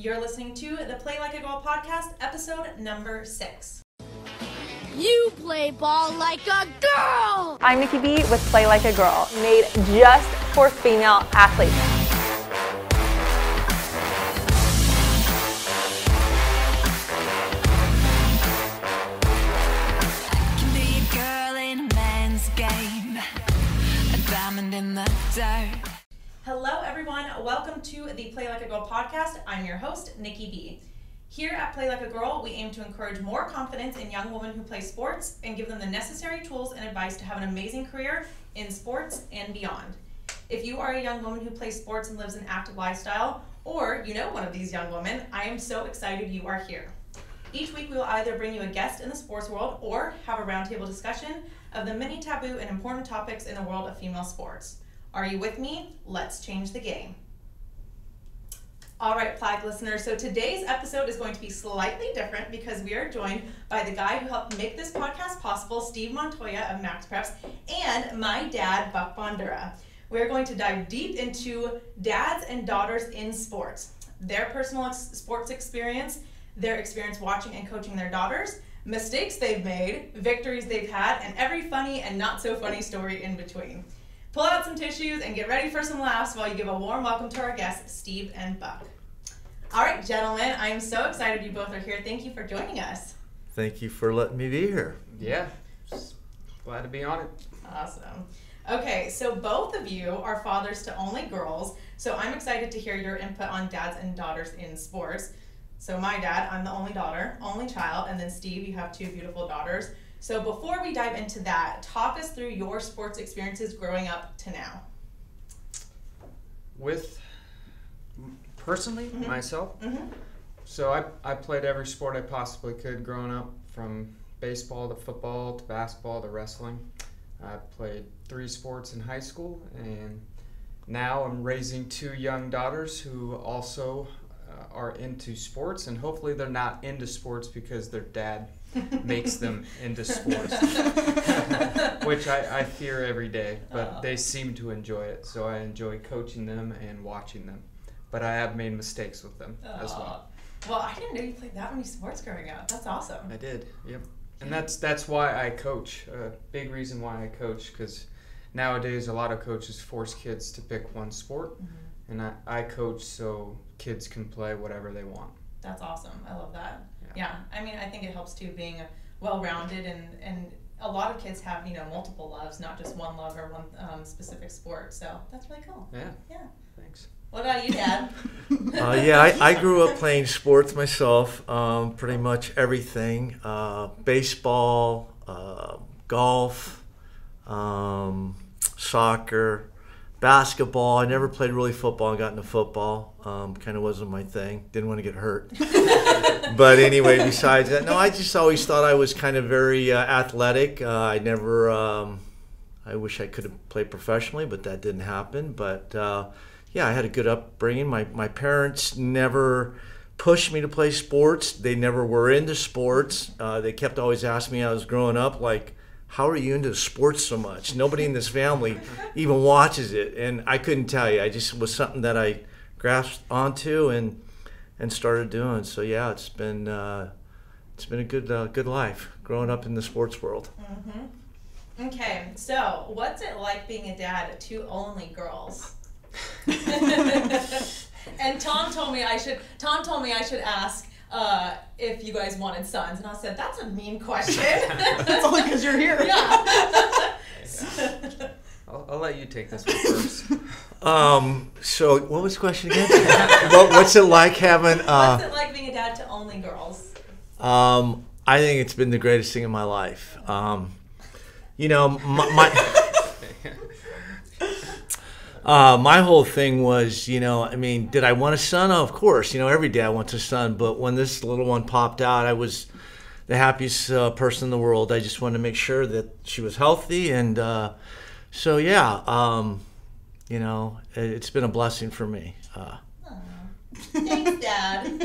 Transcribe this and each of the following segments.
You're listening to the Play Like a Girl podcast, episode number 6. You play ball like a girl! I'm Nikki B with Play Like a Girl, made just for female athletes. I can be a girl in a man's game, a diamond in the dirt. Hello everyone, welcome to the Play Like a Girl podcast. I'm your host, Nikki B. Here at Play Like a Girl, we aim to encourage more confidence in young women who play sports and give them the necessary tools and advice to have an amazing career in sports and beyond. If you are a young woman who plays sports and lives an active lifestyle, or you know one of these young women, I am so excited you are here. Each week we will either bring you a guest in the sports world or have a roundtable discussion of the many taboo and important topics in the world of female sports. Are you with me? Let's change the game. All right, Flag listeners, so today's episode is going to be slightly different because we are joined by the guy who helped make this podcast possible, Steve Montoya of MaxPreps, and my dad, Buck Bondura. We're going to dive deep into dads and daughters in sports, their personal sports experience, their experience watching and coaching their daughters, mistakes they've made, victories they've had, and every funny and not so funny story in between. Pull out some tissues and get ready for some laughs while you give a warm welcome to our guests, Steve and Buck. All right, gentlemen, I am so excited you both are here. Thank you for joining us. Thank you for letting me be here. Yeah, just glad to be on it. Awesome. Okay, so both of you are fathers to only girls, so I'm excited to hear your input on dads and daughters in sports. So my dad, I'm the only daughter, only child, and then Steve, you have 2 beautiful daughters. So before we dive into that, talk us through your sports experiences growing up to now. Personally, myself, so I played every sport I possibly could growing up, from baseball to football to basketball to wrestling. I played 3 sports in high school, and now I'm raising 2 young daughters who also are into sports, and hopefully they're not into sports because their dad makes them into sports, which I fear every day, but they seem to enjoy it, so I enjoy coaching them and watching them. But I have made mistakes with them as well. Well, I didn't know you played that many sports growing up. That's awesome. I did, yep. And that's why I coach. A big reason why I coach, because nowadays a lot of coaches force kids to pick one sport, and I coach so kids can play whatever they want. That's awesome. I love that. Yeah. I mean, I think it helps too, being well-rounded, and a lot of kids have, multiple loves, not just one love or one specific sport. So that's really cool. Yeah. Yeah. Thanks. What about you, Dad? I grew up playing sports myself, pretty much everything. Baseball, golf, soccer, basketball. I never played really football. I got into football. Kind of wasn't my thing. Didn't want to get hurt. But anyway, besides that, no, I just always thought I was kind of very athletic. I never, I wish I could have played professionally, but that didn't happen. But yeah, I had a good upbringing. My parents never pushed me to play sports. They never were into sports. They kept always asking me, I was growing up, like, how are you into sports so much? Nobody in this family even watches it. And I couldn't tell you. I just was something that I grasped onto and started doing. So yeah, it's been a good life growing up in the sports world. Okay, so what's it like being a dad to only girls? And Tom told me I should ask if you guys wanted sons, and I said that's a mean question. That's only because you're here. Yeah. I'll let you take this one first. So what was the question again? What's it like having? What's it like being a dad to only girls? I think it's been the greatest thing in my life. My my whole thing was, did I want a son? Oh, of course, every dad wants a son. But when this little one popped out, I was the happiest person in the world. I just wanted to make sure that she was healthy. And so, yeah, it's been a blessing for me. Thanks, Dad.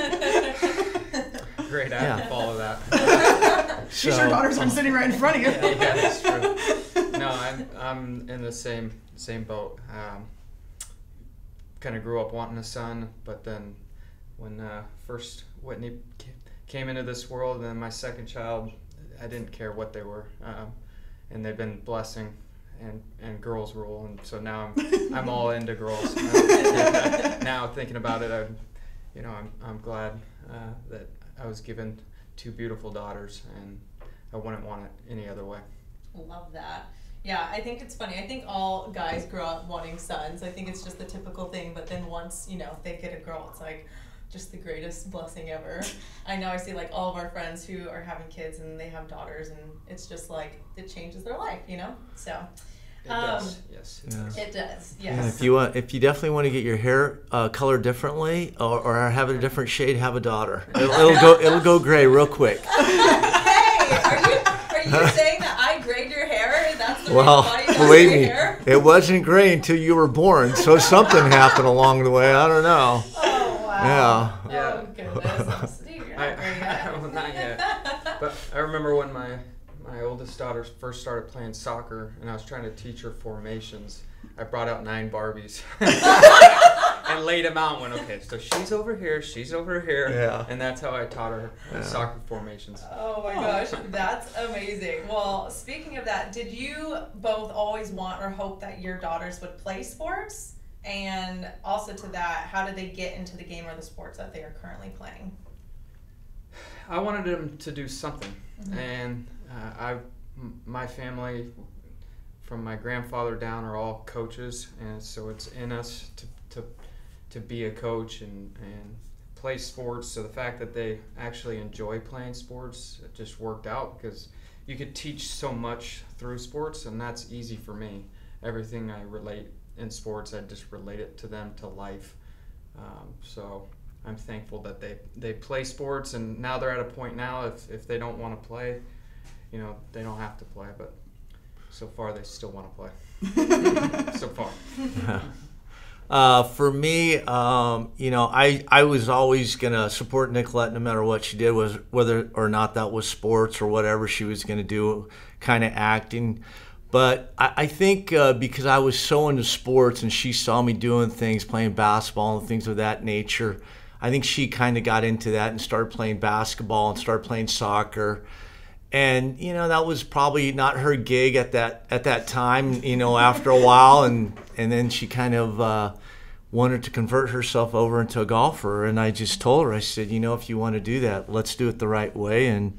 Great, I have to follow that. She sure daughters aren't sitting right in front of you. Yeah, that's true. No, I'm in the same boat. Kind of grew up wanting a son, but then when first Whitney came into this world, and then my second child, I didn't care what they were, and they've been blessing, and girls rule, and so now I'm all into girls. Now thinking about it, I'm glad that I was given 2 beautiful daughters, and I wouldn't want it any other way. Love that. Yeah, I think it's funny. I think all guys grow up wanting sons. I think it's just the typical thing, but then once, they get a girl, it's like just the greatest blessing ever. I know I see like all of our friends who are having kids and they have daughters, and it's just like it changes their life, So it does. Yes, it does. It does. Yeah, Yes. if you definitely want to get your hair colored differently or have it a different shade, have a daughter. It'll go gray real quick. Hey, are you saying that I grayed your hair? That's the Well, reason why you got believe gray me, hair? it wasn't gray until you were born, so something happened along the way. I don't know. Oh wow. Yeah. Oh goodness. Steve, you're not gray yet. Well, not yet. But I remember when my oldest daughter first started playing soccer, and I was trying to teach her formations. I brought out 9 Barbies and laid them out. And went, okay, so she's over here, Yeah. and that's how I taught her soccer formations. Oh my gosh, that's amazing. Well, speaking of that, did you both always want or hope that your daughters would play sports? And also to that, how did they get into the game or the sports that they are currently playing? I wanted them to do something, and my family, from my grandfather down, are all coaches, and so it's in us to be a coach and play sports. So the fact that they actually enjoy playing sports, it just worked out, because you could teach so much through sports, and that's easy for me. Everything I relate in sports, I just relate it to them, to life. So I'm thankful that they play sports, and now they're at a point now, if they don't want to play, they don't have to play, but so far they still want to play. So far. For me, I was always going to support Nicolette no matter what she did, was whether or not that was sports or whatever she was going to do, kind of acting. But I think because I was so into sports and she saw me doing things, playing basketball and things of that nature, I think she kind of got into that and started playing basketball and started playing soccer. And, that was probably not her gig at that time, after a while. And then she kind of wanted to convert herself over into a golfer. And I just told her, I said, if you want to do that, let's do it the right way. And,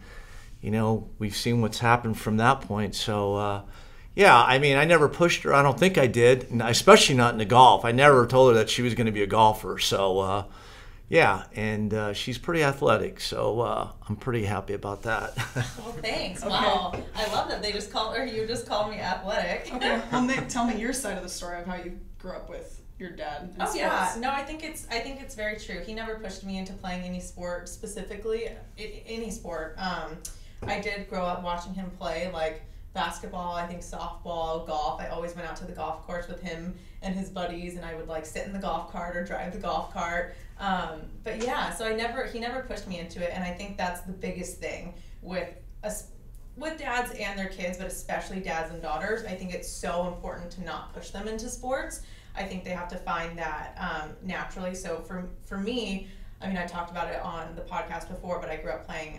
we've seen what's happened from that point. So, I never pushed her. I don't think I did, especially not into golf. I never told her that she was going to be a golfer. So, and she's pretty athletic, so I'm pretty happy about that. Well, thanks. Okay. Wow, I love that you just called me athletic. Okay, well, Nick, tell me your side of the story of how you grew up with your dad. In sports. Yeah, no, I think it's very true. He never pushed me into playing any sport specifically, any sport. I did grow up watching him play like basketball, I think softball, golf. I always went out to the golf course with him and his buddies, and I would like sit in the golf cart or drive the golf cart. But yeah, so he never pushed me into it, and I think that's the biggest thing with dads and their kids, but especially dads and daughters. I think it's so important to not push them into sports. I think they have to find that naturally. So for me, I talked about it on the podcast before, but I grew up playing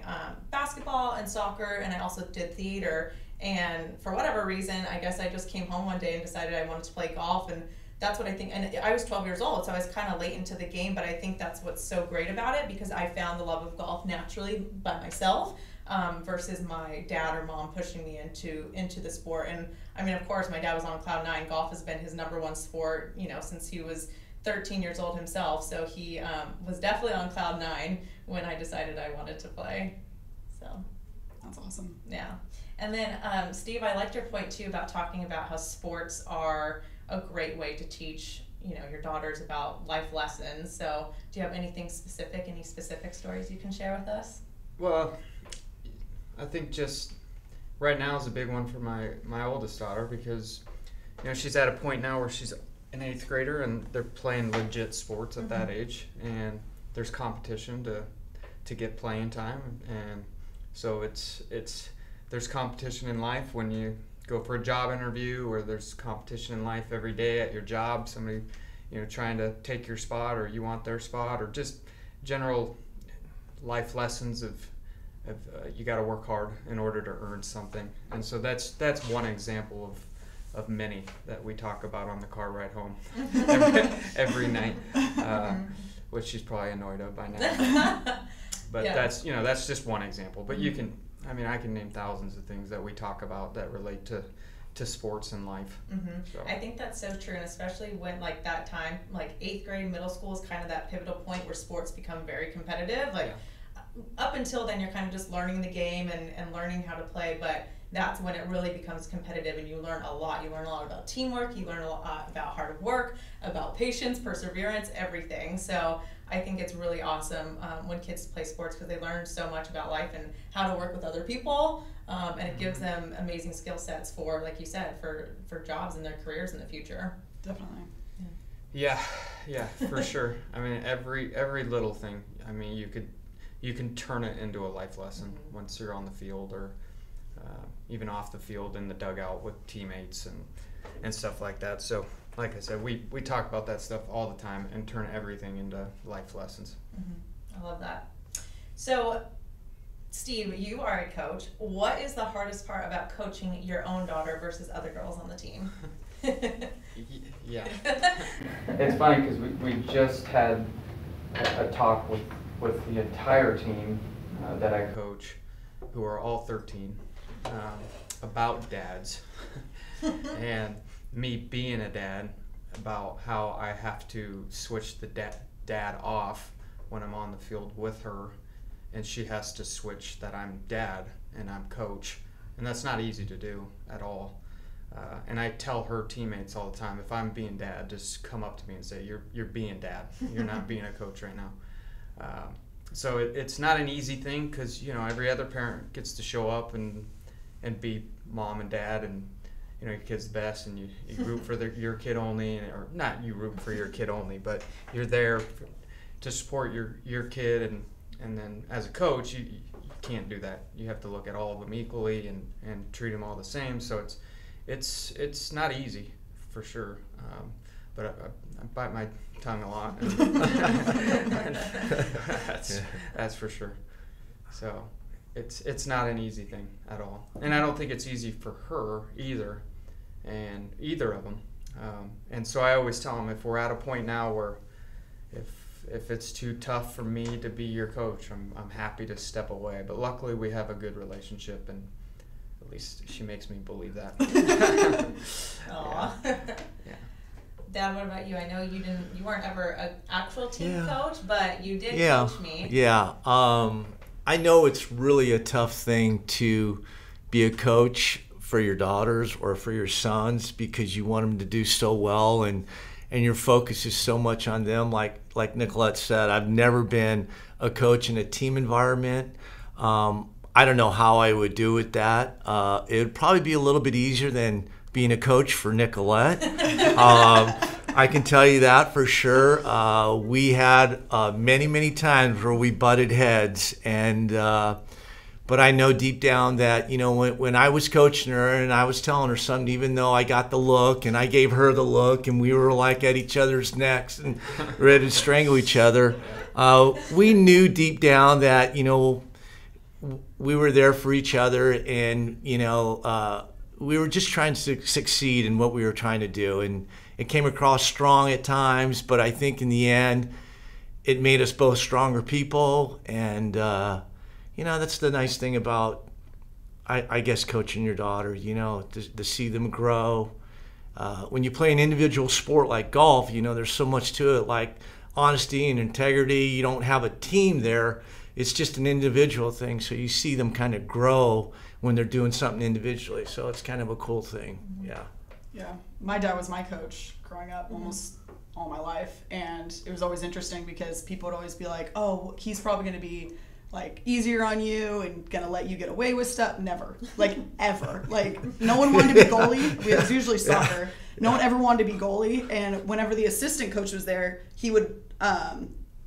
basketball and soccer, and I also did theater. And for whatever reason, I guess I just came home one day and decided I wanted to play golf, and that's what I think. And I was 12 years old, so I was kind of late into the game, but I think that's what's so great about it, because I found the love of golf naturally by myself, versus my dad or mom pushing me into the sport. And of course, my dad was on cloud 9. Golf has been his number one sport, since he was 13 years old himself. So he was definitely on cloud 9 when I decided I wanted to play. So that's awesome. Yeah. And then, Steve, I liked your point, too, about talking about how sports are a great way to teach, your daughters about life lessons. So do you have any specific stories you can share with us? Well, I think just right now is a big one for my oldest daughter, because, she's at a point now where she's an 8th grader, and they're playing legit sports at that age, and there's competition to get playing time. And so there's competition in life when you go for a job interview, or there's competition in life every day at your job, somebody trying to take your spot, or you want their spot, or just general life lessons of you got to work hard in order to earn something. And so that's one example of many that we talk about on the car ride home every night, which she's probably annoyed of by now. But that's just one example. But you can, I can name thousands of things that we talk about that relate to sports and life. So. I think that's so true, and especially when like that time, like 8th grade, middle school is kind of that pivotal point where sports become very competitive. Up until then, you're kind of just learning the game and learning how to play, but that's when it really becomes competitive, and you learn a lot. You learn a lot about teamwork, you learn a lot about hard work, about patience, perseverance, everything. So I think it's really awesome when kids play sports, because they learn so much about life and how to work with other people, and it gives them amazing skill sets for, like you said, for jobs and their careers in the future. Definitely. Yeah, for sure. Every little thing, you can turn it into a life lesson once you're on the field, or even off the field in the dugout with teammates and stuff like that. So like I said, we talk about that stuff all the time and turn everything into life lessons. I love that. So Steve, you are a coach. What is the hardest part about coaching your own daughter versus other girls on the team? Yeah. It's funny because we just had a talk with the entire team that I coach, who are all 13, about dads and me being a dad, about how I have to switch the dad off when I'm on the field with her, and she has to switch that I'm dad and I'm coach, and that's not easy to do at all. And I tell her teammates all the time, if I'm being dad, just come up to me and say, you're being dad. You're not being a coach right now. So it's not an easy thing, because every other parent gets to show up and be mom and dad, and your kid's the best, and you root for your kid only, or not you root for your kid only, but you're there to support your kid, and then as a coach you can't do that. You have to look at all of them equally and treat them all the same. So it's not easy for sure, but I bite my tongue a lot. That's for sure. So it's not an easy thing at all, and I don't think it's easy for her either, and either of them. And so I always tell them, if we're at a point now where if it's too tough for me to be your coach, I'm happy to step away. But luckily we have a good relationship, and at least she makes me believe that. Aww. Yeah. Dad, what about you? I know you weren't ever an actual team coach, but you did coach me. Yeah. I know it's really a tough thing to be a coach for your daughters or for your sons, because you want them to do so well, and your focus is so much on them. Like Nicolette said, I've never been a coach in a team environment. I don't know how I would do with that. It would probably be a little bit easier than being a coach for Nicolette. I can tell you that for sure. We had many times where we butted heads, but I know deep down that when I was coaching her and I was telling her something, even though I got the look and I gave her the look and we were like at each other's necks and ready to strangle each other, we knew deep down that we were there for each other, and we were just trying to succeed in what we were trying to do. And it came across strong at times, but I think in the end it made us both stronger people. And that's the nice thing about I guess coaching your daughter, to see them grow. When you play an individual sport like golf, there's so much to it, like honesty and integrity. You don't have a team there. It's just an individual thing, so you see them kind of grow when they're doing something individually. So it's kind of a cool thing. Yeah. My dad was my coach growing up almost all my life, and it was always interesting because people would always be like, oh, he's probably going to be like easier on you and gonna let you get away with stuff. Never, like ever. Like no one wanted to be goalie. It was usually soccer. No one ever wanted to be goalie, and whenever the assistant coach was there, he would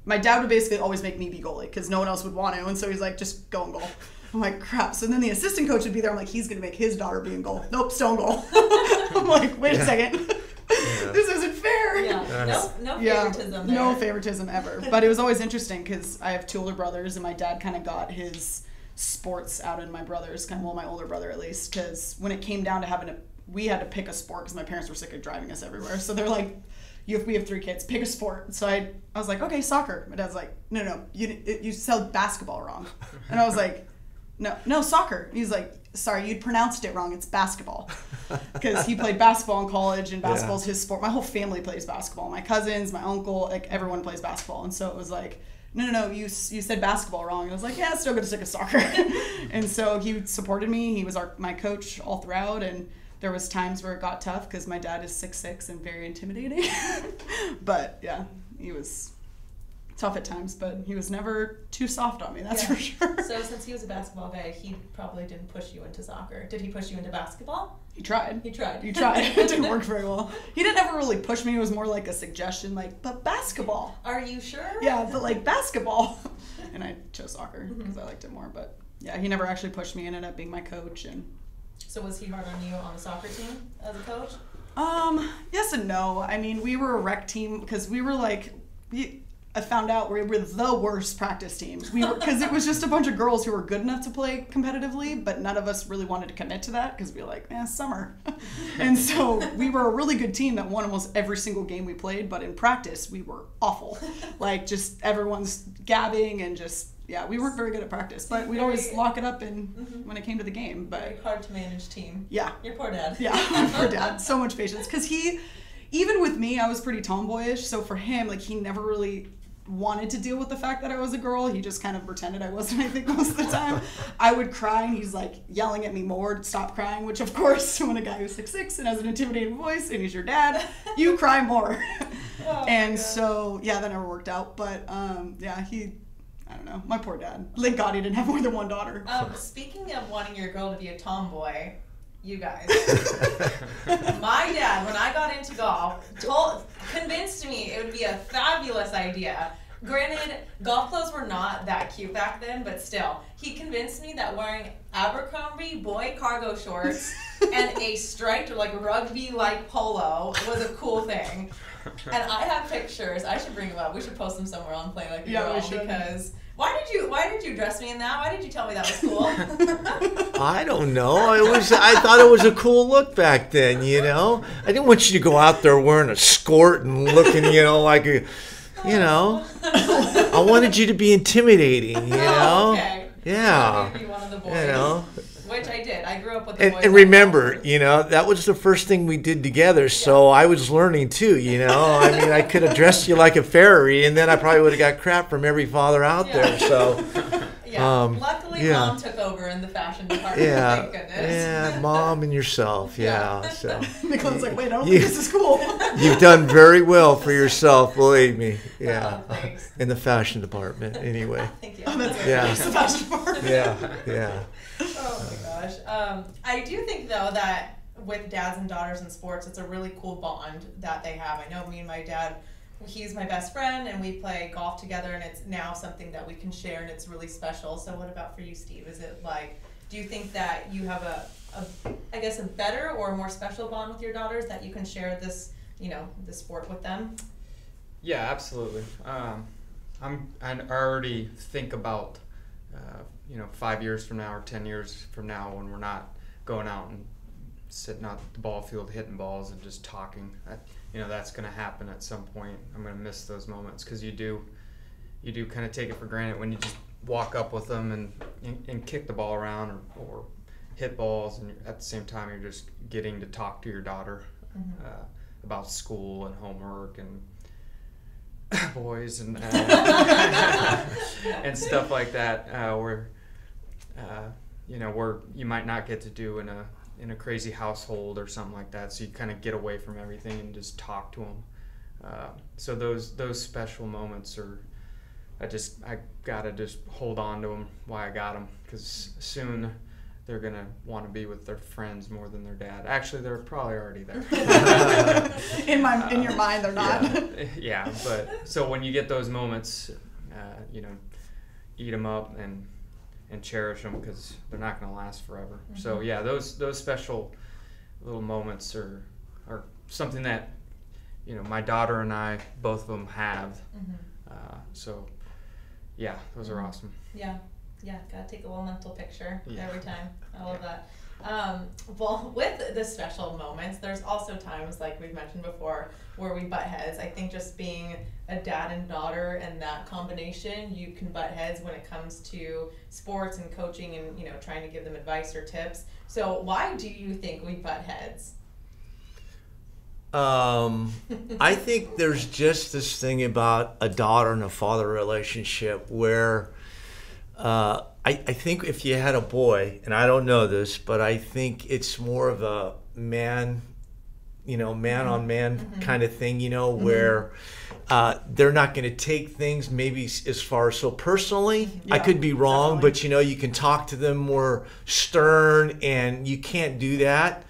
my dad would basically always make me be goalie because no one else would want to, and so he's like, just go and goal. I'm like, crap. So then the assistant coach would be there. I'm like, he's going to make his daughter be in goal. Nope, still in goal. I'm like, wait a second. This isn't fair. Yeah. No Yeah, favoritism there. no favoritism ever. But it was always interesting because I have 2 older brothers, and my dad kind of got his sports out in my brothers, my older brother at least, because when it came down to we had to pick a sport because my parents were sick of driving us everywhere. So they're like, we have 3 kids, pick a sport. So I was like, okay, soccer. My dad's like, no, you spelled basketball wrong. And I was like, no, soccer. He's like, sorry, you'd pronounced it wrong. It's basketball. Because he played basketball in college, and basketball's his sport. My whole family plays basketball. My cousins, my uncle, like everyone plays basketball. And so it was like, no, you said basketball wrong. And I was like, yeah, still going to stick with soccer. And so he supported me. He was my coach all throughout, and there was times where it got tough because my dad is 6'6" and very intimidating. But yeah, he was tough at times, but he was never too soft on me, that's for sure. So since he was a basketball guy, he probably didn't push you into soccer. Did he push you into basketball? He tried. He tried. It didn't work very well. He didn't ever really push me. It was more like a suggestion, like, but basketball. Are you sure? Yeah, but like basketball. And I chose soccer because I liked it more. But yeah, he never actually pushed me. He ended up being my coach. And so was he hard on you on the soccer team as a coach? Yes and no. I mean, we were a rec team because we were like, I found out we were the worst practice teams. Because it was just a bunch of girls who were good enough to play competitively, but none of us really wanted to commit to that because we were like, summer. And so we were a really good team that won almost every single game we played, but in practice we were awful. Like just everyone's gabbing and just, we weren't very good at practice, but we'd always lock it up when it came to the game. But very hard to manage team. Yeah. Your poor dad. Yeah, my poor dad. So much patience. Because even with me, I was pretty tomboyish, so for him, like he never really wanted to deal with the fact that I was a girl. He just kind of pretended I wasn't, I think, most of the time. I would cry and he's like yelling at me more to stop crying, which of course, when a guy who's 6'6" and has an intimidating voice and he's your dad, you cry more. And so, that never worked out. But I don't know, my poor dad. Thank God he didn't have more than one daughter. Speaking of wanting your girl to be a tomboy, you guys. My dad, when I got into golf, convinced me it would be a fabulous idea. Granted, golf clothes were not that cute back then, but still, he convinced me that wearing Abercrombie boy cargo shorts and a striped, like rugby-like polo was a cool thing. And I have pictures. I should bring them up. We should post them somewhere on Play Like a Girl. We should. Because why did you dress me in that? Why did you tell me that was cool? I don't know. I thought it was a cool look back then, I didn't want you to go out there wearing a skirt and looking, like a, I wanted you to be intimidating, Oh, okay. Yeah. Maybe one of the boys. Which I did. I grew up with the boys. And remember, that was the first thing we did together, so I was learning too, I mean, I could have dressed you like a fairy, and then I probably would have got crap from every father out there, so. Luckily, Mom took over in the fashion department, thank goodness. Yeah, Mom and yourself, so. Nicole's like, wait, I don't think this is cool. You've done very well for yourself, believe me. Thanks. In the fashion department, anyway. Thank you. Oh, that's Yeah. the fashion department. Yeah. Oh my gosh. I do think though that with dads and daughters in sports, it's a really cool bond that they have. I know me and my dad, he's my best friend and we play golf together, and it's now something that we can share and it's really special. So what about for you, Steve? Is it like, do you think that you have a better or a more special bond with your daughters that you can share this, this sport with them? Yeah, absolutely. I already think about 5 years from now or 10 years from now when we're not going out and sitting out the ball field hitting balls and just talking. That's going to happen at some point. I'm going to miss those moments because you do kind of take it for granted when you just walk up with them and kick the ball around or hit balls, and at the same time you're just getting to talk to your daughter about school and homework and boys and and stuff like that, where you might not get to do in a crazy household or something like that. So you kind of get away from everything and just talk to them. So those special moments are, I gotta just hold on to them while I got them, because soon they're gonna want to be with their friends more than their dad. Actually, they're probably already there. In your mind, they're not. Yeah, but so when you get those moments, eat them up and cherish them, because they're not gonna last forever. Mm-hmm. So yeah, those special little moments are something that my daughter and I, both of them have. So, yeah, those are awesome. Yeah, gotta take a little mental picture every time. I love that. Well, with the special moments, there's also times, like we've mentioned before, where we butt heads. I think just being a dad and daughter and that combination, you can butt heads when it comes to sports and coaching and, trying to give them advice or tips. So why do you think we butt heads? I think there's just this thing about a daughter and a father relationship where I think if you had a boy, and I don't know this, but I think it's more of a man on man kind of thing, where they're not going to take things maybe as far so personally. I could be wrong, definitely. But you can talk to them more stern, and you can't do that.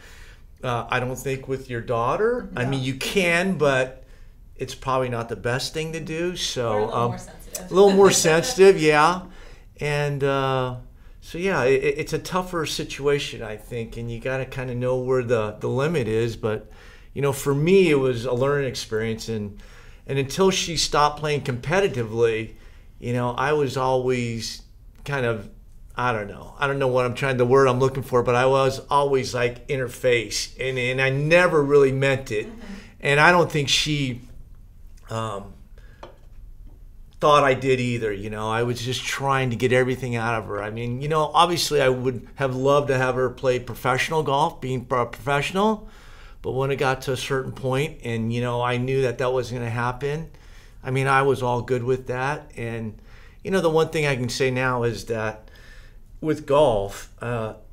I don't think with your daughter. I mean, you can, but it's probably not the best thing to do. So or a little more sensitive. A little more sensitive, yeah. And so yeah, it's a tougher situation, I think, and you got to kind of know where the limit is. But for me, it was a learning experience, and until she stopped playing competitively, I was always kind of, I don't know what the word I'm looking for, but I was always like in her face, and I never really meant it. And I don't think she thought I did either. I was just trying to get everything out of her. I mean, obviously I would have loved to have her play professional golf, being professional, but when it got to a certain point and, I knew that wasn't going to happen, I mean, I was all good with that. And, the one thing I can say now is that with golf,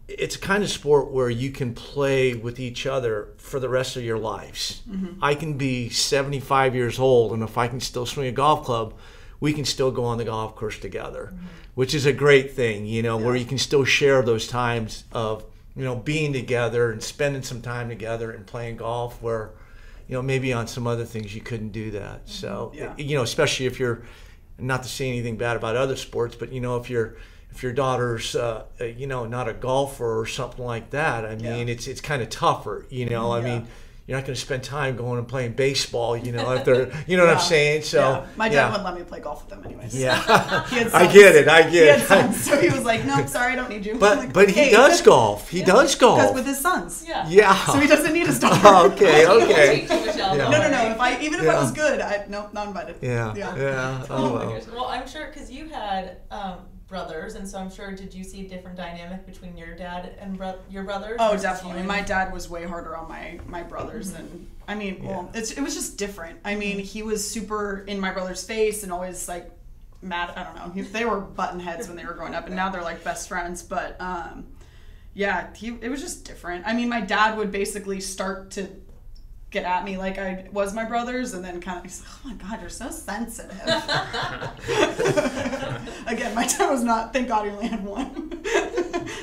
it's a kind of sport where you can play with each other for the rest of your lives. I can be 75 years old, and if I can still swing a golf club, we can still go on the golf course together, which is a great thing, where you can still share those times of, being together and spending some time together and playing golf where, maybe on some other things you couldn't do that. So, especially if you're, not to say anything bad about other sports, but, if your daughter's, not a golfer or something like that, I mean, it's kind of tougher, I mean, you're not going to spend time going and playing baseball, if they're, what I'm saying? So my dad wouldn't let me play golf with them anyways. Yeah, he had sons. I get it. He had sons, so he was like, "Nope, sorry, I don't need you." But like, but okay. he does golf. He does golf. Because with his sons. Yeah. So he doesn't need his daughter. Oh, okay. No. No. Even if I was good, not invited. Yeah. Oh my gosh. Well, I'm sure because you had brothers, and so I'm sure, did you see a different dynamic between your dad and your brothers? Oh, definitely. My dad was way harder on my brothers than, I mean, well, it was just different. I mean, he was super in my brother's face and always like mad. I don't know. They were button heads when they were growing up, and now they're like best friends. But it was just different. I mean, my dad would basically start to get at me like I was my brothers, and then kind of, he's like, "Oh my God, you're so sensitive." Again, my dad was not. Thank God he only had one.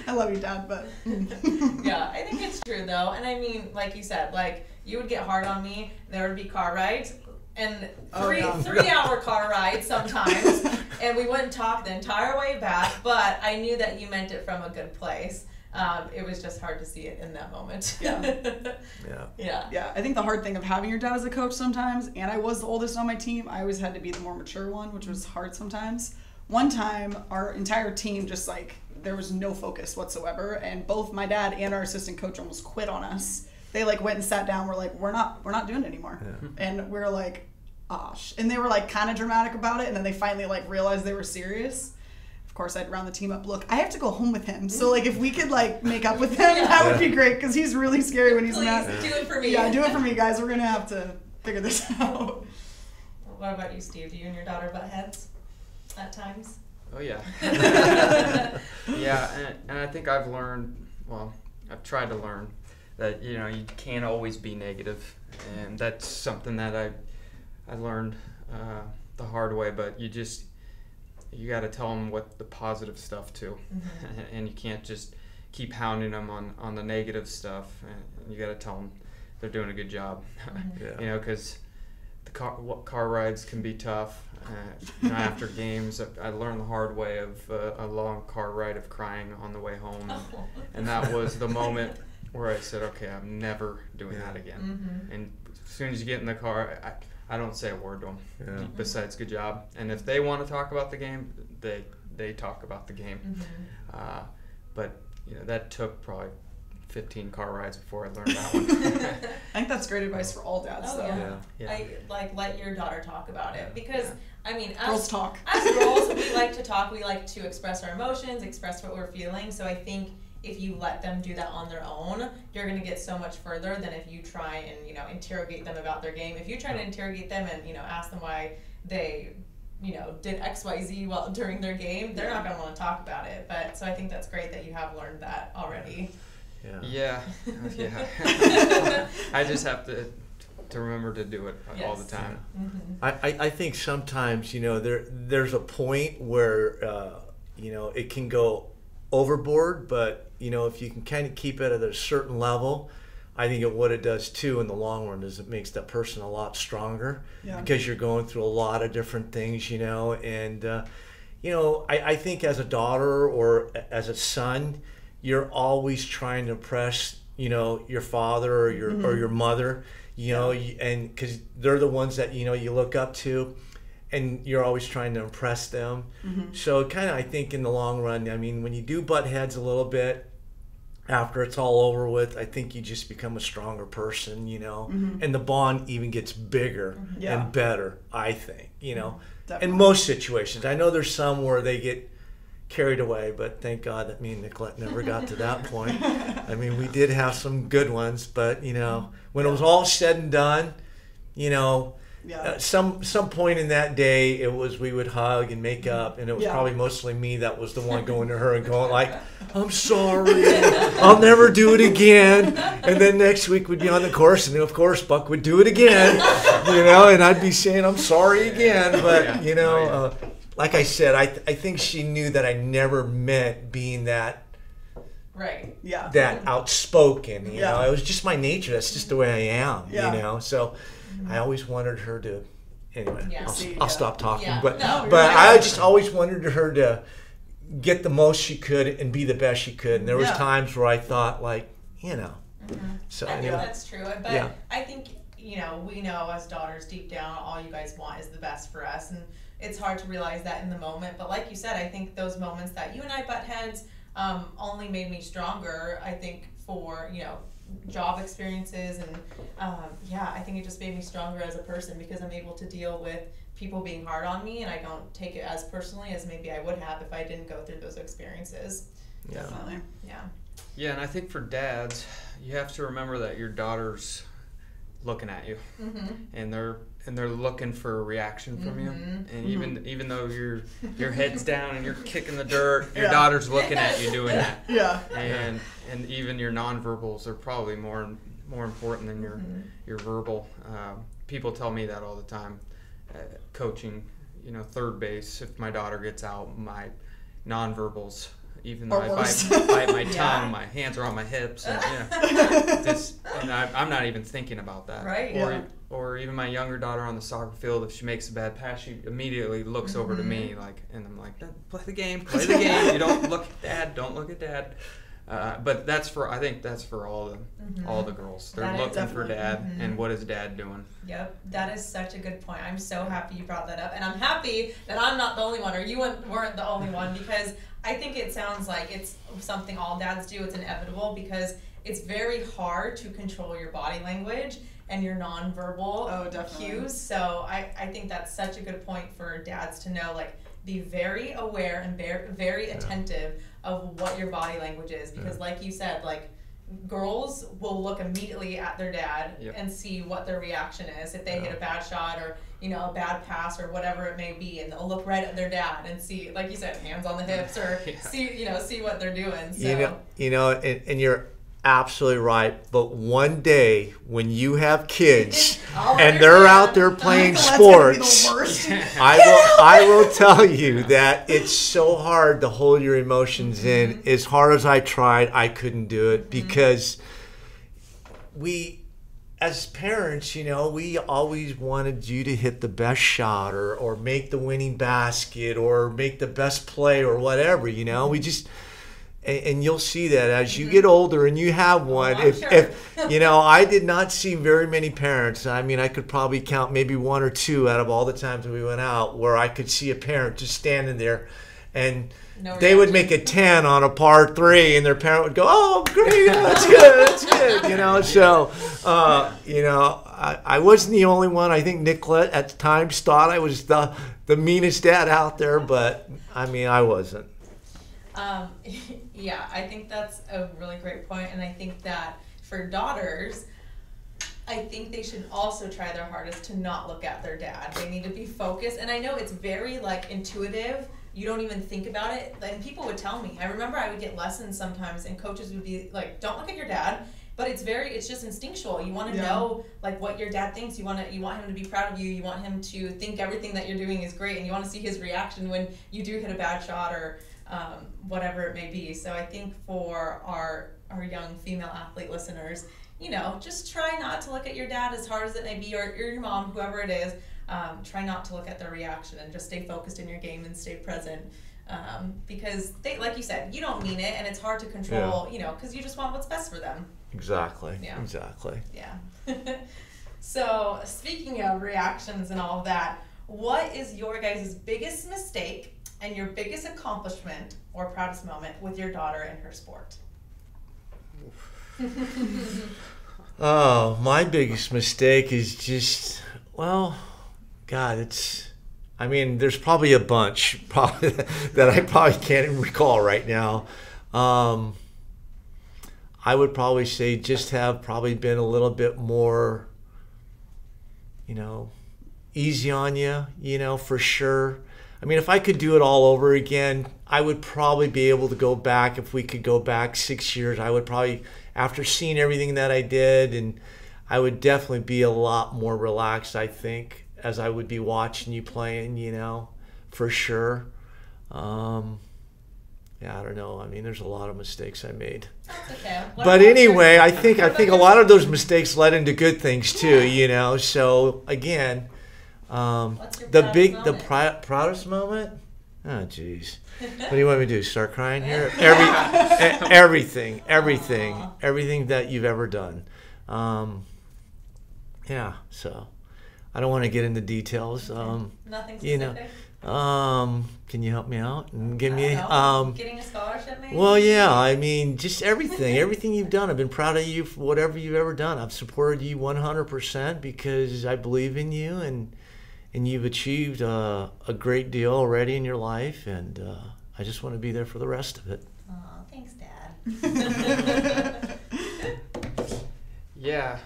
I love you, Dad, but yeah, I think it's true though, and I mean, like you said, like you would get hard on me. There would be car rides, and three-hour car rides sometimes, and we wouldn't talk the entire way back. But I knew that you meant it from a good place. It was just hard to see it in that moment. Yeah. I think the hard thing of having your dad as a coach sometimes, and I was the oldest on my team, I always had to be the more mature one, which was hard sometimes. One time, our entire team just like, there was no focus whatsoever, and both my dad and our assistant coach almost quit on us. They like went and sat down. We're like, we're not doing it anymore. And we're like, gosh. And they were like kind of dramatic about it, and then they finally like realized they were serious. Of course, I'd round the team up. Look, I have to go home with him. So, like, if we could, like, make up with him, that would be great, because he's really scary when he's mad. Do it for me. Yeah, do it for me, guys. We're going to have to figure this out. What about you, Steve? Do you and your daughter butt heads at times? Oh, yeah. And I think I've tried to learn that, you can't always be negative. And that's something that I learned the hard way, but you got to tell them what the positive stuff too, and you can't just keep hounding them on the negative stuff. And you got to tell them they're doing a good job, because the car rides can be tough. After games, I learned the hard way of a long car ride of crying on the way home, and that was the moment where I said, okay, I'm never doing that again. And soon as you get in the car, I don't say a word to them Yeah. besides good job. And if they want to talk about the game, they talk about the game. But that took probably 15 car rides before I learned that one. I think that's great advice for all dads, though. Yeah. I let your daughter talk about it, because I mean, Girls talk. As girls, we like to talk. We like to express our emotions, express what we're feeling. So I think if you let them do that on their own, you're going to get so much further than if you try and interrogate them about their game. If you try to interrogate them and ask them why they did XYZ during their game, they're not going to want to talk about it. But so I think that's great that you have learned that already. Yeah. I just have to remember to do it all the time. I think sometimes there's a point where it can go overboard, but if you can kind of keep it at a certain level, I think what it does too in the long run is it makes that person a lot stronger, because you're going through a lot of different things, and I think as a daughter or as a son, you're always trying to impress your father or your mother, and because they're the ones that you look up to, and you're always trying to impress them. So kind of, I think in the long run, I mean, when you do butt heads a little bit, after it's all over with, I think you just become a stronger person, and the bond even gets bigger and better, I think, in most situations. I know there's some where they get carried away, but thank God that me and Nicolette never got to that point. I mean, we did have some good ones, but when it was all said and done, some point in that day, we would hug and make up, and it was probably mostly me that was the one going to her and going like, "I'm sorry, I'll never do it again." And then next week we'd be on the course, and of course Buck would do it again, and I'd be saying, "I'm sorry again," but like I said, I think she knew that I never meant being that. Right. Yeah. That outspoken, it was just my nature. That's just the way I am, So I always wanted her to. Anyway, I'll stop talking. But I just always wanted her to get the most she could and be the best she could. And there was times where I thought, So I anyway, think that's true. But I think we know as daughters deep down, all you guys want is the best for us, and it's hard to realize that in the moment. But like you said, I think those moments that you and I butt heads only made me stronger, I think, for job experiences, and I think it just made me stronger as a person, because I'm able to deal with people being hard on me, and I don't take it as personally as maybe I would have if I didn't go through those experiences. Definitely. And I think for dads, you have to remember that your daughter's looking at you, and they're looking for a reaction from you, and even though your head's down and you're kicking the dirt, your daughter's looking at you doing that. And even your nonverbals are probably more important than your verbal. People tell me that all the time. Coaching, third base, if my daughter gets out, my nonverbals, even though I bite my tongue, my hands are on my hips, and I'm not even thinking about that. Right. Or even my younger daughter on the soccer field, if she makes a bad pass, she immediately looks over to me, and I'm like, play the game. You don't look at dad. Don't look at dad. But I think that's for all the girls. They're looking for dad, and what is dad doing? Yep, that is such a good point. I'm so happy you brought that up, and I'm happy that I'm not the only one, or you weren't the only one, because I think it sounds like it's something all dads do. It's inevitable, because it's very hard to control your body language and your nonverbal cues. So I think that's such a good point for dads to know, be very aware and very attentive of what your body language is, because like you said, girls will look immediately at their dad and see what their reaction is if they hit a bad shot or a bad pass or whatever it may be, and they'll look right at their dad and see, like you said, hands on the hips, or see what they're doing. So. And you're absolutely right, but one day when you have kids and they're out there playing sports, I will tell you that it's so hard to hold your emotions in. As hard as I tried, I couldn't do it, because as parents, we always wanted you to hit the best shot or make the winning basket or make the best play or whatever, we just, and you'll see that as you get older and you have one. Sure. If I did not see very many parents. I mean, I could probably count maybe one or two out of all the times that we went out where I could see a parent just standing there, and they would make a 10 on a par 3, and their parent would go, "Oh, great, that's good, that's good." So, I wasn't the only one. I think Nicolette at times thought I was the meanest dad out there, but I mean, I wasn't. Yeah, I think that's a really great point, and I think that for daughters, I think they should also try their hardest to not look at their dad. They need to be focused, and I know it's very intuitive. You don't even think about it, and people would tell me. I remember I would get lessons sometimes, and coaches would be like, "Don't look at your dad." But it's just instinctual. You want to know what your dad thinks. You want him to be proud of you. You want him to think everything that you're doing is great, and you want to see his reaction when you do hit a bad shot or whatever it may be. So I think for our young female athlete listeners, just try not to look at your dad as hard as it may be, or your mom, whoever it is. Try not to look at their reaction and just stay focused in your game and stay present. Because they, like you said, you don't mean it, and it's hard to control, because you just want what's best for them. Exactly. Yeah. Exactly. Yeah. So speaking of reactions and all of that, what is your guys' biggest mistake and your biggest accomplishment or proudest moment with your daughter in her sport? Oh, my biggest mistake is just, there's probably a bunch that I probably can't even recall right now. I would probably say just have probably been a little bit more, easy on you, for sure. I mean, if I could do it all over again, I would probably be able to go back. If we could go back 6 years, I would probably, after seeing everything that I did, and I would definitely be a lot more relaxed, I think, as I would be watching you playing, for sure. I don't know. I mean, there's a lot of mistakes I made. That's okay. But anyway, I think a lot of those mistakes led into good things too, So again, the proudest moment? Oh, geez. What do you want me to do? Start crying here? Everything that you've ever done. So I don't want to get into details. Nothing specific? Can you help me out and give me getting a scholarship maybe? Well, yeah, I mean, just everything you've done. I've been proud of you for whatever you've ever done. I've supported you 100% because I believe in you, and you've achieved a great deal already in your life, and I just want to be there for the rest of it. Oh, thanks, Dad. Yeah.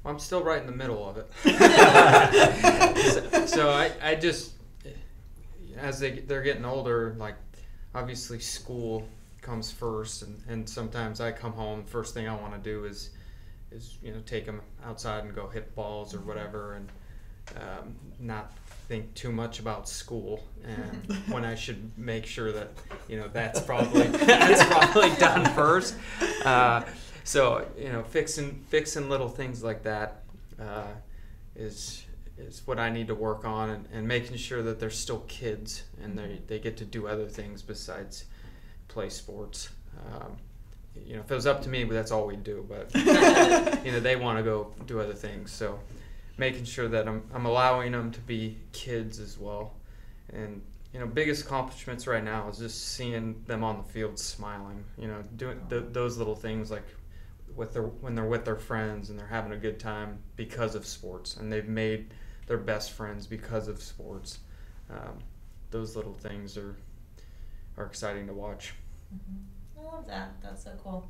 I'm still right in the middle of it. so I just, as they're getting older, obviously school comes first, and sometimes I come home, first thing I want to do is take them outside and go hit balls or whatever, and not think too much about school, and when I should make sure that that's probably done first. So fixing little things like that is what I need to work on, and making sure that they're still kids and they get to do other things besides play sports. If it was up to me, that's all we'd do. But they want to go do other things. So making sure that I'm allowing them to be kids as well. And biggest accomplishments right now is just seeing them on the field smiling. Doing those little things when they're with their friends and they're having a good time because of sports, and they've made their best friends because of sports. Those little things are exciting to watch. Mm-hmm. I love that. That's so cool.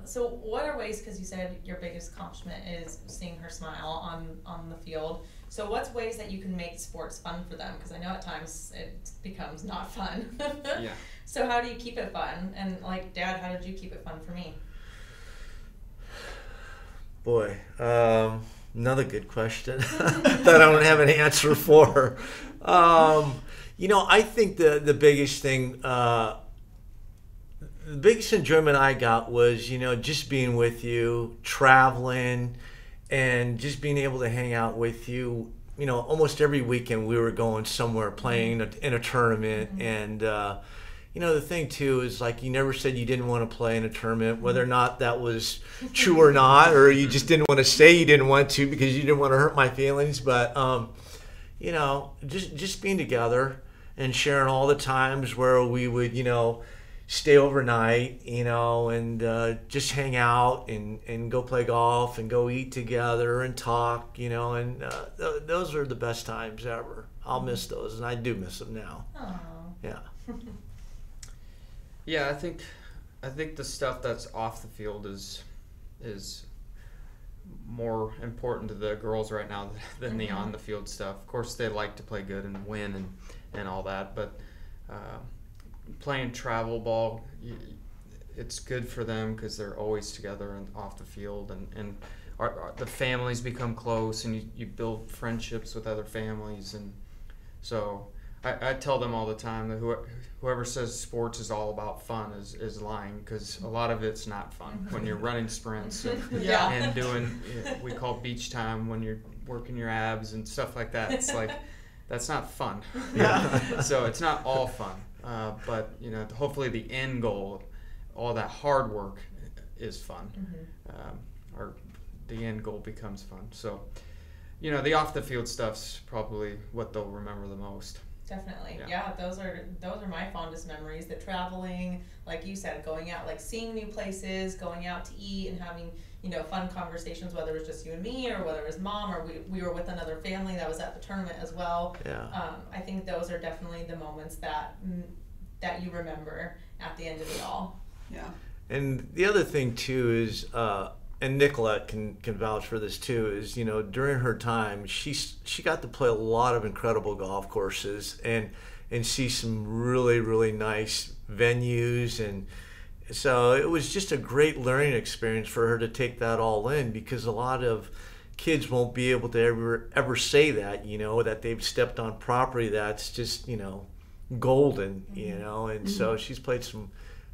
So what are ways, because you said your biggest accomplishment is seeing her smile on the field, so what's ways that you can make sports fun for them? Because I know at times it becomes not fun. Yeah. So how do you keep it fun? And Dad, how did you keep it fun for me? Boy, another good question that I don't have an answer for. I think the biggest thing, the biggest enjoyment I got was, just being with you, traveling, and just being able to hang out with you. Almost every weekend we were going somewhere playing in a tournament, and you know, the thing too is like you never said you didn't want to play in a tournament, whether or not that was true or not, or you just didn't want to say you didn't want to because you didn't want to hurt my feelings. But you know, just being together and sharing all the times where we would, you know, stay overnight, you know, and just hang out and go play golf and go eat together and talk, you know, and those are the best times ever. I'll miss those, and I do miss them now. Aww. Yeah. Yeah, I think the stuff that's off the field is more important to the girls right now than the on the field stuff. Of course, they like to play good and win and all that, but playing travel ball, it's good for them because they're always together and off the field, and the families become close, and you build friendships with other families, and so I tell them all the time that whoever says sports is all about fun is lying, because a lot of it's not fun when you're running sprints and doing, we call beach time when you're working your abs and stuff like that. It's like, that's not fun. So it's not all fun, but you know, hopefully the end goal, all that hard work is fun, or the end goal becomes fun. So, you know, the off the field stuff's probably what they'll remember the most. Definitely. Yeah, those are my fondest memories. The traveling, like you said, going out, like seeing new places, going out to eat and having, you know, fun conversations, whether it was just you and me or whether it was mom or we were with another family that was at the tournament as well. Yeah. I think those are definitely the moments that you remember at the end of it all. Yeah. And the other thing too is and Nicolette can vouch for this too, is, you know, during her time, she got to play a lot of incredible golf courses and see some really, really nice venues. And so it was just a great learning experience for her to take that all in, because a lot of kids won't be able to ever say that, you know, that they've stepped on property that's just, you know, golden, you know. And so she's played some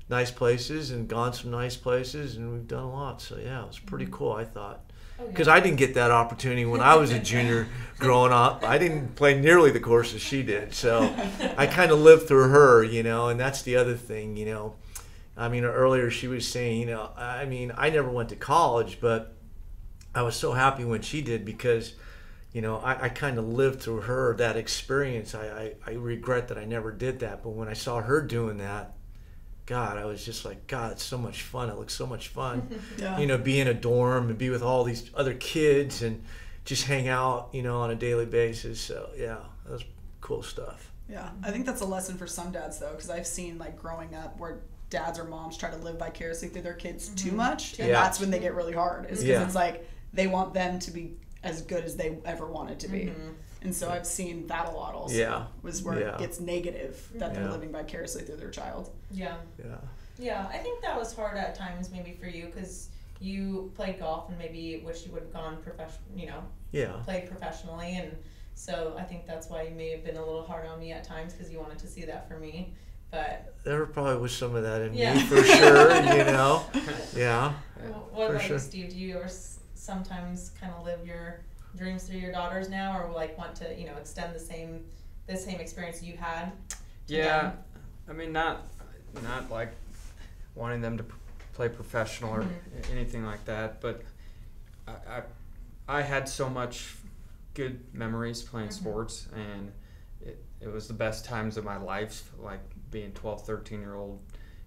nice places and gone some nice places, and we've done a lot. So yeah, it was pretty cool, I thought, because I didn't get that opportunity when I was a junior growing up. I didn't play nearly the courses she did, so I kind of lived through her, you know. And that's the other thing, you know. I mean, earlier she was saying, you know, I mean, I never went to college, but I was so happy when she did, because, you know, I kind of lived through her, that experience. I regret that I never did that, but when I saw her doing that, God, I was just like, God, it's so much fun. It looks so much fun. You know, be in a dorm and be with all these other kids and just hang out, you know, on a daily basis. So yeah, that was cool stuff. Yeah, I think that's a lesson for some dads though, because I've seen, like, growing up where dads or moms try to live vicariously through their kids too much, and that's when they get really hard. Is because it's like they want them to be as good as they ever wanted to be. And so I've seen that a lot also. Was where it gets negative, that they're living vicariously through their child. Yeah, I think that was hard at times maybe for you, because you played golf and maybe wish you would have gone played professionally, and so I think that's why you may have been a little hard on me at times, because you wanted to see that for me. But there probably was some of that in me, for sure, you know. What about you, Steve? Do you ever sometimes kind of live your dreams through your daughters now, or like want to, you know, extend the same experience you had? I mean, not like wanting them to play professional or anything like that, but I had so much good memories playing sports, and it was the best times of my life, like being 12, 13-year-old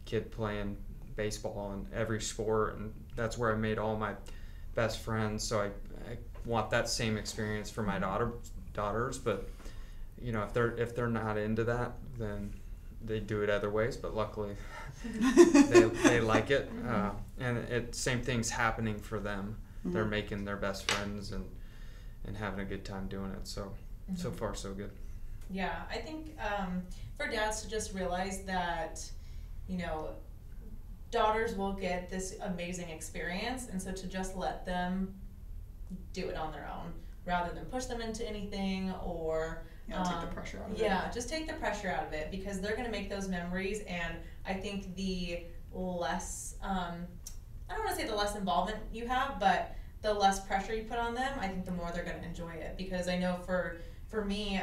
kid playing baseball in every sport, and that's where I made all my best friends. So I want that same experience for my daughters, but you know, if they're not into that, then they do it other ways, but luckily they like it, and same thing's happening for them. They're making their best friends and having a good time doing it, so so far so good. Yeah, I think for dads to just realize that, you know, daughters will get this amazing experience, and so to just let them do it on their own rather than push them into anything, or take the pressure out of it. Yeah, just take the pressure out of it, because they're going to make those memories, and I think the less, I don't want to say the less involvement you have, but the less pressure you put on them, I think the more they're going to enjoy it. Because I know for me,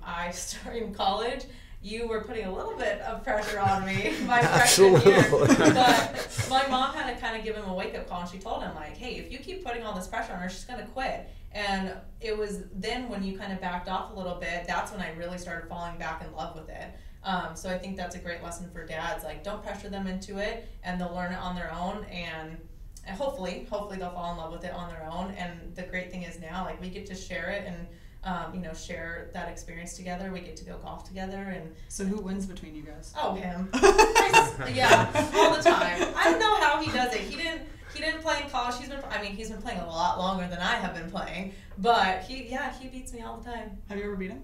I started in college, you were putting a little bit of pressure on me my freshman year. But my mom had to kind of give him a wake-up call, and she told him, like, hey, if you keep putting all this pressure on her, she's going to quit. And it was then when you kind of backed off a little bit, that's when I really started falling back in love with it. So I think that's a great lesson for dads. Like, don't pressure them into it, and they'll learn it on their own, and hopefully they'll fall in love with it on their own. And the great thing is now, like, we get to share it and share that experience together. We get to go golf together. And So who wins between you guys? oh, him. Yeah, all the time. I don't know how he does it. He didn't play in college. He's been playing a lot longer than I have been playing. But he beats me all the time. Have you ever beat him?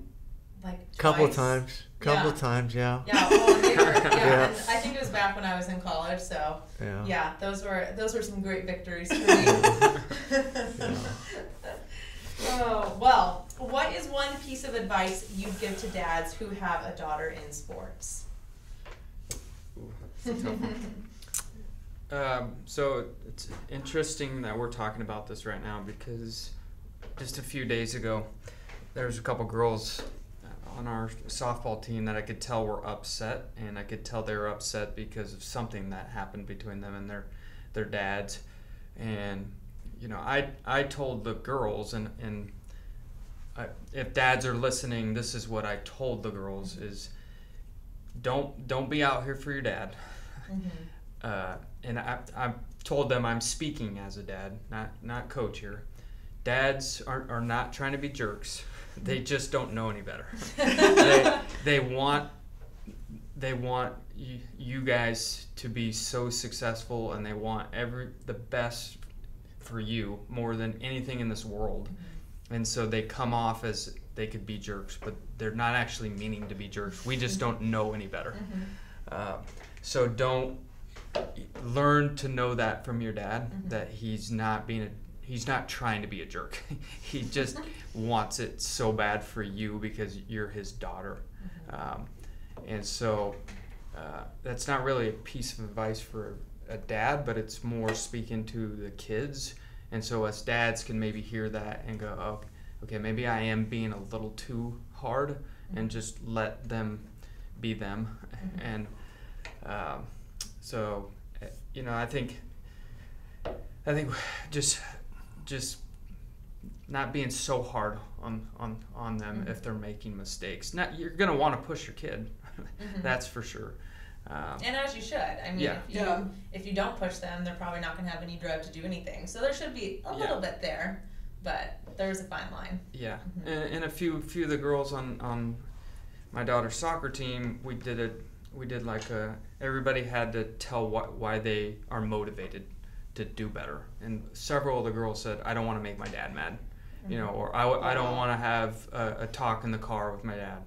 Like Couple twice. times. Couple times, yeah. Yeah, well, they were, Yeah. and I think it was back when I was in college. So Yeah. those were some great victories for me. Oh, well, what is one piece of advice you'd give to dads who have a daughter in sports? Ooh, that's a tough one. So it's interesting that we're talking about this right now, because just a few days ago, there's a couple girls on our softball team that I could tell were upset, and I could tell they were upset because of something that happened between them and their dads. And I told the girls, and if dads are listening, this is what I told the girls: is don't be out here for your dad. Mm-hmm. And I told them I'm speaking as a dad, not coach here. Dads are not trying to be jerks. They just don't know any better. they want you guys to be so successful, and they want the best for you more than anything in this world. Mm-hmm. And so they come off as they could be jerks, but they're not actually meaning to be jerks. We just don't know any better. Mm-hmm. So don't learn to know that from your dad, mm-hmm. that he's not trying to be a jerk. He just wants it so bad for you because you're his daughter. Mm-hmm. And so that's not really a piece of advice for a dad, but it's more speaking to the kids. And so us dads can maybe hear that and go, oh, okay, maybe I am being a little too hard, mm-hmm. and just let them be them. Mm-hmm. And so, I think just not being so hard on them, mm-hmm. if they're making mistakes. You're gonna want to push your kid, mm-hmm. that's for sure. And as you should. I mean, if you don't push them, they're probably not going to have any drive to do anything. So there should be a little bit there, but there's a fine line. Yeah, mm-hmm. and a few of the girls on my daughter's soccer team, we did like everybody had to tell why they are motivated to do better. And several of the girls said, I don't want to make my dad mad. Or I don't want to have a talk in the car with my dad.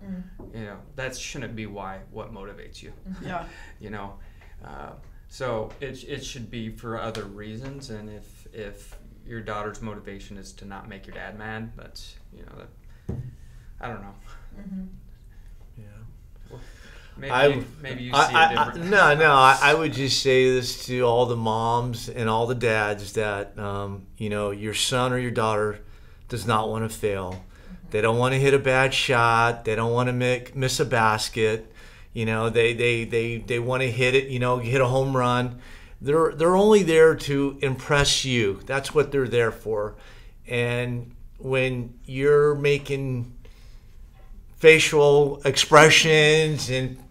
Mm. That shouldn't be what motivates you. Yeah. So it should be for other reasons. And if your daughter's motivation is to not make your dad mad, that's I don't know. Mm-hmm. Yeah. Maybe you see it differently. I would just say this to all the moms and all the dads that your son or your daughter does not want to fail. They don't want to hit a bad shot. They don't want to miss a basket. They want to hit it. Hit a home run. They're only there to impress you. That's what they're there for. And when you're making facial expressions and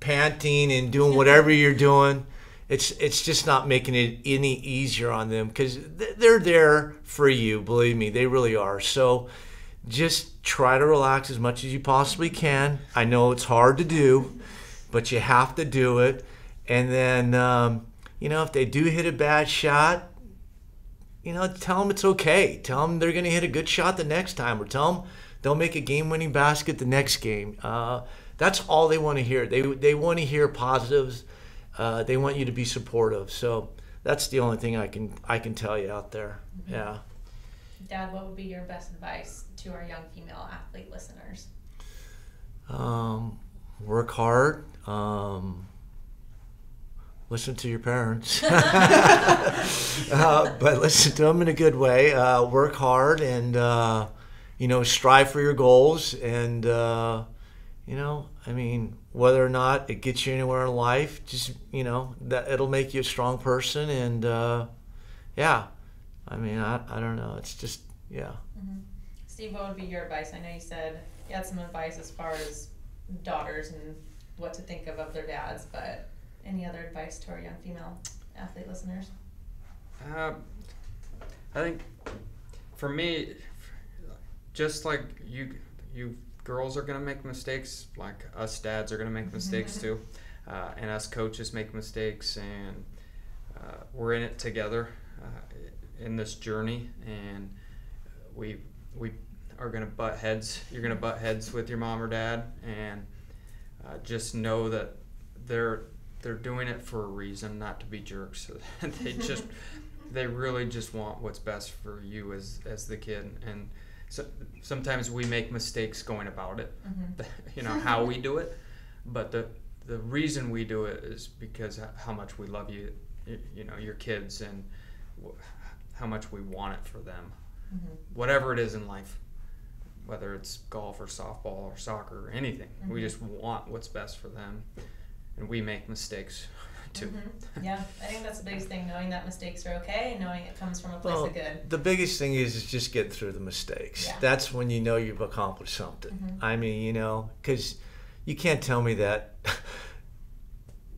panting and doing whatever you're doing, it's just not making it any easier on them, because they're there for you. Believe me, they really are. So just try to relax as much as you possibly can. I know it's hard to do, but you have to do it. And then if they do hit a bad shot, tell them it's okay. Tell them they're going to hit a good shot the next time, or tell them they'll make a game-winning basket the next game. That's all they want to hear. They want to hear positives. They want you to be supportive. So that's the only thing I can tell you out there. Mm-hmm. Yeah. Dad, what would be your best advice to our young female athlete listeners? Work hard. Listen to your parents. But listen to them in a good way. Work hard and strive for your goals, and you know, I mean, whether or not it gets you anywhere in life, just, you know, that it'll make you a strong person. And yeah, I mean, I don't know. It's just, yeah. Steve, what would be your advice? I know you said you had some advice as far as daughters and what to think of their dads, but any other advice to our young female athlete listeners? I think for me, just like you girls are going to make mistakes, like us dads are going to make mistakes too, and us coaches make mistakes, and we're in it together in this journey, and we are going to butt heads. You're going to butt heads with your mom or dad, and just know that they're doing it for a reason, not to be jerks. They really just want what's best for you as the kid. And so sometimes we make mistakes going about it, you know, how we do it, but the reason we do it is because how much we love you, you know, your kids, and how much we want it for them, whatever it is in life, whether it's golf or softball or soccer or anything. We just want what's best for them, and we make mistakes too. Yeah, I think that's the biggest thing, knowing that mistakes are okay and knowing it comes from a place of good. The biggest thing is just get through the mistakes. Yeah. That's when you know you've accomplished something. I mean, you know, because you can't tell me that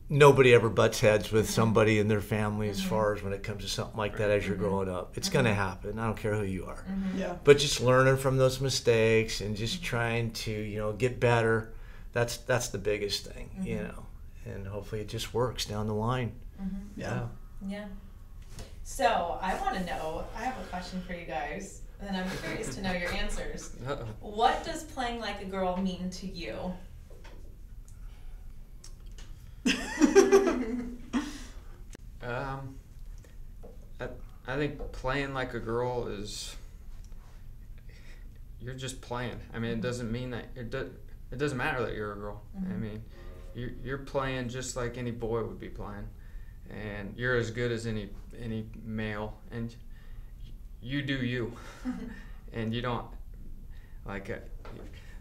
nobody ever butts heads with somebody in their family as far as when it comes to something like that as you're growing up. It's going to happen. I don't care who you are. Yeah. But just learning from those mistakes and just trying to, you know, get better, that's the biggest thing, you know. And hopefully it just works down the line. Yeah. Yeah. So I want to know, I have a question for you guys, and I'm curious to know your answers. What does playing like a girl mean to you? I think playing like a girl is, you're just playing. I mean, it doesn't mean that it doesn't matter that you're a girl. I mean, you're playing just like any boy would be playing, and you're as good as any male, and you do you, and you don't like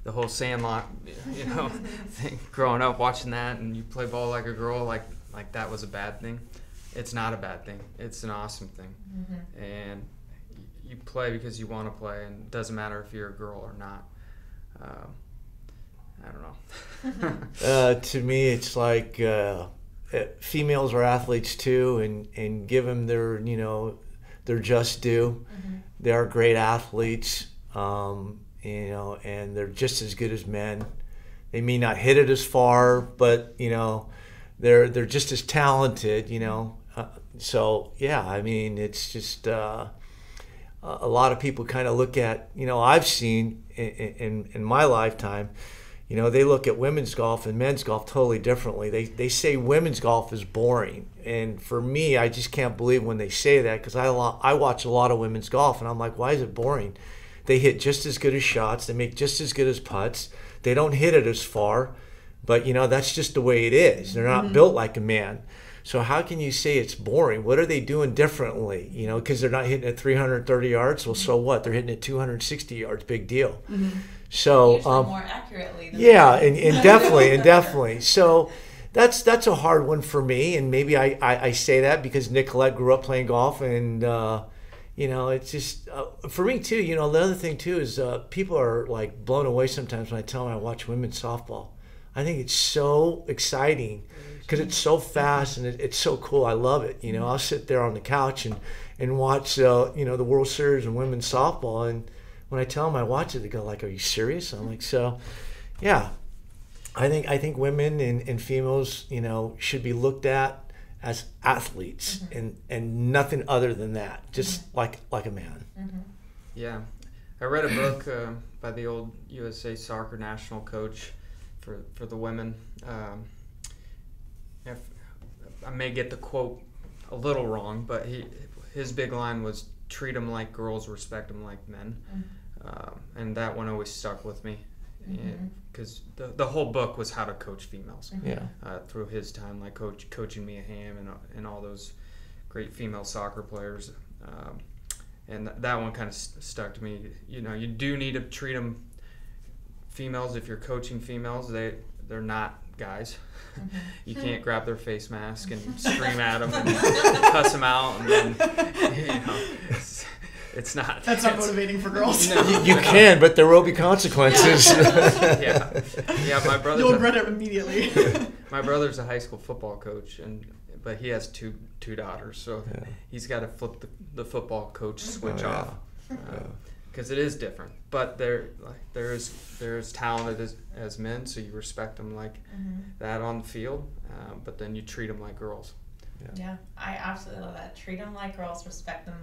the whole Sandlot, you know, thing. Growing up watching that, and you play ball like a girl, like that was a bad thing. It's not a bad thing. It's an awesome thing, and you play because you want to play, and it doesn't matter if you're a girl or not. I don't know. To me, it's like females are athletes too, and give them their, you know, their just due. They are great athletes, you know, and they're just as good as men. They may not hit it as far, but you know, they're just as talented, you know. So yeah, I mean, it's just a lot of people kind of look at, you know, I've seen in my lifetime. You know, they look at women's golf and men's golf totally differently. They say women's golf is boring. And for me, I just can't believe when they say that, because I watch a lot of women's golf, and I'm like, why is it boring? They hit just as good as shots. They make just as good as putts. They don't hit it as far. But, you know, that's just the way it is. They're not built like a man. So how can you say it's boring? What are they doing differently? You know, because they're not hitting it 330 yards. Well, so what? They're hitting it 260 yards. Big deal. So usually more accurately than and definitely. So that's a hard one for me, and maybe I say that because Nicolette grew up playing golf, and you know, it's just for me too. You know, the other thing too is people are like blown away sometimes when I tell them I watch women's softball. I think it's so exciting because it's so fast and it's so cool. I love it. You know, I'll sit there on the couch and watch you know, the World Series and women's softball, and when I tell them I watch it, they go like, "Are you serious?" I'm like, so, yeah. I think women and females, you know, should be looked at as athletes and nothing other than that, just like a man. Yeah, I read a book by the old USA Soccer national coach for the women. I may get the quote a little wrong, but his big line was, "Treat them like girls, respect them like men." And that one always stuck with me, because the whole book was how to coach females. Through his time, like coaching Mia Hamm and all those great female soccer players, and that one kind of stuck to me. You know, you do need to treat them females, if you're coaching females, they're not guys. You can't grab their face mask and scream at them and cuss them out, and then it's not. That's not motivating for girls. No. You can, but there will be consequences. Yeah. My brother. You'll regret it immediately. My brother's a high school football coach, but he has two daughters, so he's got to flip the football coach switch off. Because it is different, but they're as talented as men, so you respect them like that on the field, but then you treat them like girls. Yeah, I absolutely love that. Treat them like girls, respect them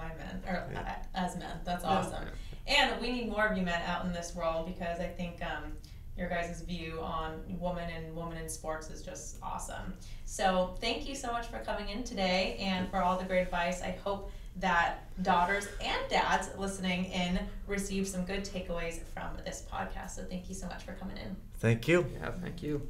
as men. That's awesome. Yeah. And we need more of you men out in this world, because I think your guys' view on women in sports is just awesome. So thank you so much for coming in today and for all the great advice. I hope that daughters and dads listening in receive some good takeaways from this podcast. So thank you so much for coming in. Thank you. Yeah, thank you.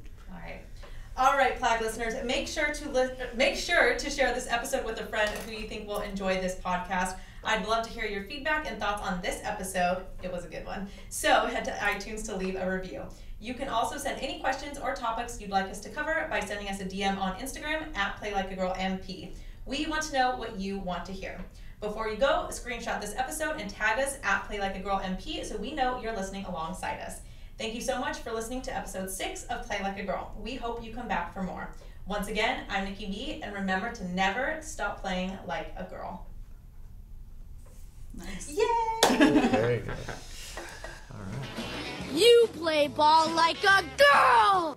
All right, Plag listeners, make sure to share this episode with a friend who you think will enjoy this podcast. I'd love to hear your feedback and thoughts on this episode. It was a good one. So head to iTunes to leave a review. You can also send any questions or topics you'd like us to cover by sending us a DM on Instagram at PlayLikeAGirlMP. We want to know what you want to hear. Before you go, screenshot this episode and tag us at PlayLikeAGirlMP so we know you're listening alongside us. Thank you so much for listening to episode 6 of Play Like a Girl. We hope you come back for more. Once again, I'm Nikki B, and remember to never stop playing like a girl. Nice. Yay! Very good. All right. You play ball like a girl!